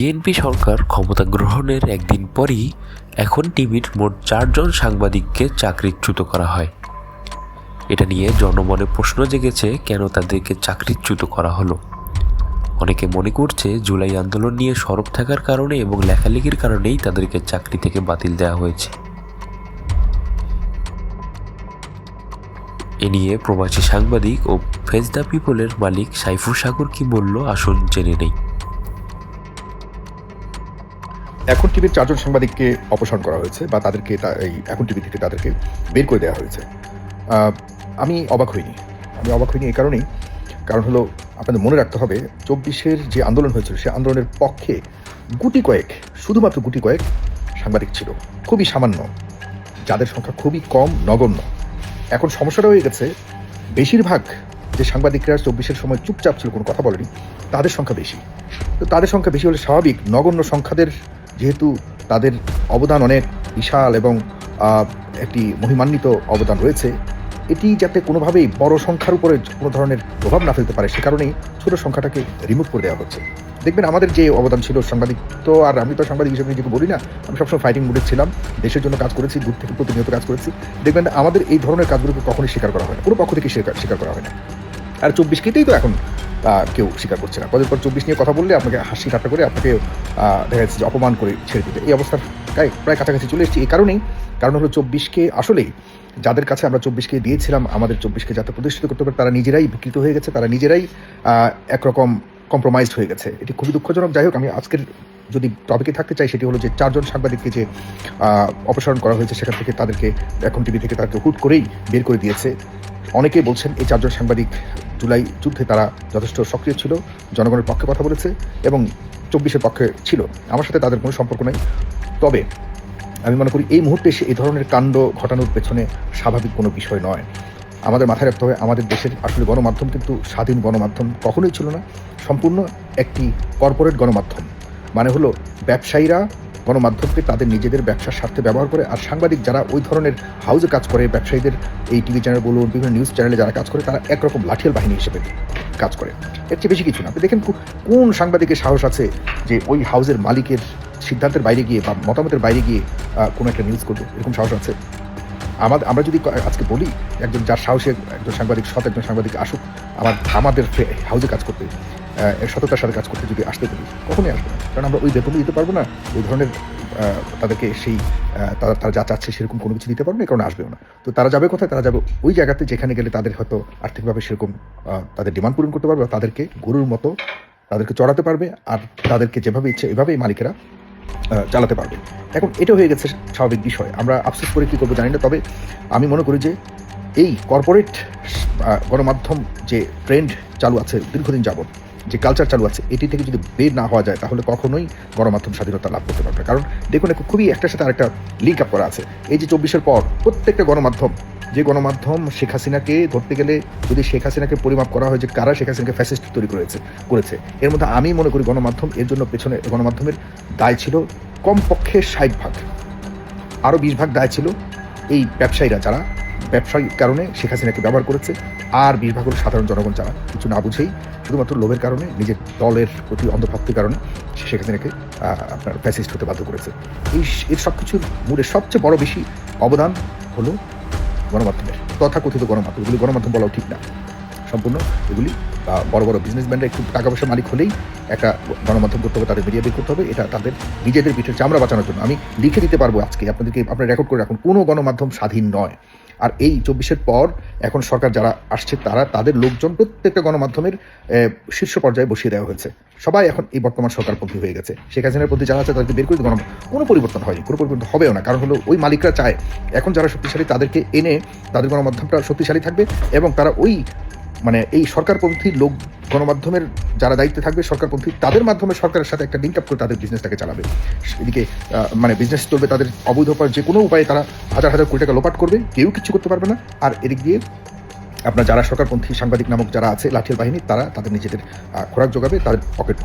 BNP সরকার ক্ষমতা গ্রহণের একদিন পরই এখন টিভির মোট ৪ জন সাংবাদিককে চাকরিচ্যুত করা হয়। এটা নিয়ে জনমনে প্রশ্ন জেগেছে, কেন তাদেরকে চাকরিচ্যুত করা হলো। অনেকে মনে করছে জুলাই আন্দোলন নিয়ে সরব থাকার কারণে এবং লেখালেখির কারণেই তাদেরকে চাকরি থেকে বাতিল দেওয়া হয়েছে। এ নিয়ে প্রবাসী সাংবাদিক ও ফেস দ্য পিপলের মালিক সাইফুর সাগর কি বলল, আসুন জেনে নেই। এখন টিভির 4 জন সাংবাদিককে অপসারণ করা হয়েছে বা তাদেরকে এই এখন টিভি থেকে তাদেরকে বের করে দেওয়া হয়েছে। আমি অবাক হইনি এই কারণেই, কারণ হলো আপনাদের মনে রাখতে হবে 24-এর যে আন্দোলন হয়েছিল সে আন্দোলনের পক্ষে শুধুমাত্র গুটি কয়েক সাংবাদিক ছিল, খুবই সামান্য, যাদের সংখ্যা খুবই কম, নগণ্য। এখন সমস্যাটা হয়ে গেছে, বেশিরভাগ যে সাংবাদিকরা 24-এর সময় চুপচাপ ছিল, কোনো কথা বলেনি, তাদের সংখ্যা বেশি। তো তাদের সংখ্যা বেশি হলে স্বাভাবিক, নগণ্য সংখ্যাদের যেহেতু তাদের অবদান অনেক বিশাল এবং একটি মহিমান্বিত অবদান রয়েছে, এটি যাতে কোনোভাবেই বড় সংখ্যার উপরে কোনো ধরনের প্রভাব না ফেলতে পারে, সে কারণেই ছোট সংখ্যাটাকে রিমুভ করে দেওয়া হচ্ছে। দেখবেন আমাদের যে অবদান ছিল সাংবাদিক, তো আর আমি তো সাংবাদিক হিসেবে নিজেকে বলি না, আমি সবসময় ফাইটিং মুডে ছিলাম, দেশের জন্য কাজ করেছি, দূর থেকে প্রতিনিয়ত কাজ করেছি। দেখবেন আমাদের এই ধরনের কাজগুলোকে কখনোই স্বীকার করা হয় না, কোনো পক্ষ থেকে স্বীকার করা হয় না। আর 24-কেই তো এখন কেউ স্বীকার করছে না। পদের পর 24 নিয়ে কথা বললে আপনাকে হাসি ঠাট্টা করে আপনাকে দেখা যাচ্ছে যে অপমান করে ছেড়ে দিতে, এই অবস্থার প্রায় কাছাকাছি চলে এসেছি। এই কারণ হলো 24-কে আসলেই যাদের কাছে আমরা 24-কে দিয়েছিলাম আমাদের 24-কে যাতে প্রতিষ্ঠিত করতে পারে, তারা নিজেরাই বিকৃত হয়ে গেছে, তারা নিজেরাই একরকম কম্প্রোমাইজড হয়ে গেছে। এটি খুবই দুঃখজনক। যাই হোক, আমি আজকের যদি টপিকে থাকতে চাই সেটি হলো যে 4 জন সাংবাদিককে যে অপসারণ করা হয়েছে, সেখান থেকে তাদেরকে এখন টিভি থেকে তাদেরকে হুট করেই বের করে দিয়েছে। অনেকেই বলছেন এই 4 জন সাংবাদিক জুলাই যুদ্ধে তারা যথেষ্ট সক্রিয় ছিল, জনগণের পক্ষে কথা বলেছে এবং 24-এর পক্ষে ছিল। আমার সাথে তাদের কোনো সম্পর্ক নেই। তবে আমি মনে করি এই মুহূর্তে এসে এই ধরনের কাণ্ড ঘটানোর পেছনে স্বাভাবিক কোনো বিষয় নয়। আমাদের মাথায় রাখতে হবে, আমাদের দেশের আসলে গণমাধ্যম কিন্তু স্বাধীন গণমাধ্যম কখনোই ছিল না, সম্পূর্ণ একটি কর্পোরেট গণমাধ্যম। মানে হলো ব্যবসায়ীরা গণমাধ্যমকে তাদের নিজেদের ব্যবসার স্বার্থে ব্যবহার করে, আর সাংবাদিক যারা ওই ধরনের হাউজে কাজ করে, ব্যবসায়ীদের এই টিভি চ্যানেল বলুন, বিভিন্ন নিউজ চ্যানেলে যারা কাজ করে, তারা একরকম লাঠিয়াল বাহিনী হিসেবে কাজ করে। এর চেয়ে বেশি কিছু না। আপনি দেখেন কোন সাংবাদিকের সাহস আছে যে ওই হাউজের মালিকের সিদ্ধান্তের বাইরে গিয়ে বা মতামতের বাইরে গিয়ে কোনো একটা নিউজ করবে, এরকম সাহস আছে? আমরা যদি আজকে বলি একজন যার সাহসে একজন সাংবাদিক, সৎ একজন সাংবাদিক আসুক আমাদের হাউজে কাজ করতে, সততার সাথে কাজ করতে, যদি আসতে বলি, কখনোই আসবে না। কারণ আমরা ওই বেতন দিতে পারবো না, ওই ধরনের তাদেরকে সেই তারা যা চাচ্ছে সেরকম কোনো কিছু দিতে পারবো না, কারণ আসবেও না। তো তারা যাবে কোথায়? তারা যাবে ওই জায়গাতে যেখানে গেলে তাদের হয়তো আর্থিকভাবে সেরকম তাদের ডিমান্ড পূরণ করতে পারবে, তাদেরকে গরুর মতো তাদেরকে চড়াতে পারবে, আর তাদেরকে যেভাবে ইচ্ছে এভাবেই মালিকেরা চালাতে পারবে। এখন এটা হয়ে গেছে স্বাভাবিক বিষয়। আমরা আফসোস করে কী করবো জানি না। তবে আমি মনে করি যে এই কর্পোরেট গণমাধ্যম যে ট্রেন্ড চালু আছে দীর্ঘদিন যাবৎ, যে কালচার চালু আছে, এটি থেকে যদি বের না হওয়া যায় তাহলে কখনোই গণমাধ্যম স্বাধীনতা লাভ করতে পারবে। কারণ দেখুন, খুবই একটার সাথে আরেকটা লিঙ্ক আপ করা আছে। এই যে 24-এর পর প্রত্যেকটা গণমাধ্যম, যে গণমাধ্যম শেখ হাসিনাকে ধরতে গেলে যদি শেখ হাসিনাকে পরিমাপ করা হয় যে কারা শেখ হাসিনাকে ফ্যাসিস্ট তৈরি করেছে, এর মধ্যে আমি মনে করি গণমাধ্যমের দায় ছিল কমপক্ষে 60%, আরও 20% দায় ছিল এই ব্যবসায়ীরা, যারা ব্যবসায়িক কারণে শেখ হাসিনাকে ব্যবহার করেছে, আর 20% হল সাধারণ জনগণ, যারা কিছু না বুঝেই শুধুমাত্র লোভের কারণে, নিজের দলের প্রতি অন্ধভক্তির কারণে শেখ হাসিনাকে আপনার ফ্যাসিস্ট হতে বাধ্য করেছে। এর সব কিছুর মূলে সবচেয়ে বড় বেশি অবদান হলো গণমাধ্যমের, তথাকথিত গণমাধ্যম। এগুলি গণমাধ্যম বলাও ঠিক না, সম্পূর্ণ এগুলি বড় বড় বিজনেসম্যানরা একটু টাকা পয়সার মালিক হলেই একটা গণমাধ্যম করতে হবে, তাদের মিডিয়া বের করতে হবে। এটা তাদের নিজেদের পিঠের চামড়া বাঁচানোর জন্য। আমি লিখে দিতে পারবো আজকে আপনারা রেকর্ড করে রাখুন, কোনো গণমাধ্যম স্বাধীন নয়। আর এই 24-এর পর এখন সরকার যারা আসছে, তাদের লোকজন প্রত্যেকটা গণমাধ্যমের শীর্ষ পর্যায়ে বসিয়ে দেওয়া হয়েছে। সবাই এখন এই বর্তমান সরকারপন্থী হয়ে গেছে। শেখ হাসিনার প্রতি যারা আছে তাদেরকে বের করে কোনো পরিবর্তন হয়নি, কোনো পরিবর্তন হবেও না। কারণ হলো ওই মালিকরা চায় এখন যারা শক্তিশালী তাদেরকে এনে তাদের গণমাধ্যমটা শক্তিশালী থাকবে, এবং তারা ওই এই সরকারপন্থী লোক গণমাধ্যমের যারা দায়িত্বে থাকবে সরকারপন্থী, তাদের মাধ্যমে সরকারের সাথে একটা লিঙ্ক আপ করে তাদের বিজনেসটাকে চালাবে। এদিকে বিজনেস চলবে তাদের অবৈধ উপায়, যে কোনো উপায়ে তারা হাজার হাজার কোটি টাকা লোপাট করবে, কেউ কিছু করতে পারবে না। আর এদিক দিয়ে আপনার যারা সরকারপন্থী সাংবাদিক নামক যারা আছে লাঠিয়াল বাহিনী, তারা তাদের নিজেদের খোরাক যোগাবে, তাদের পকেট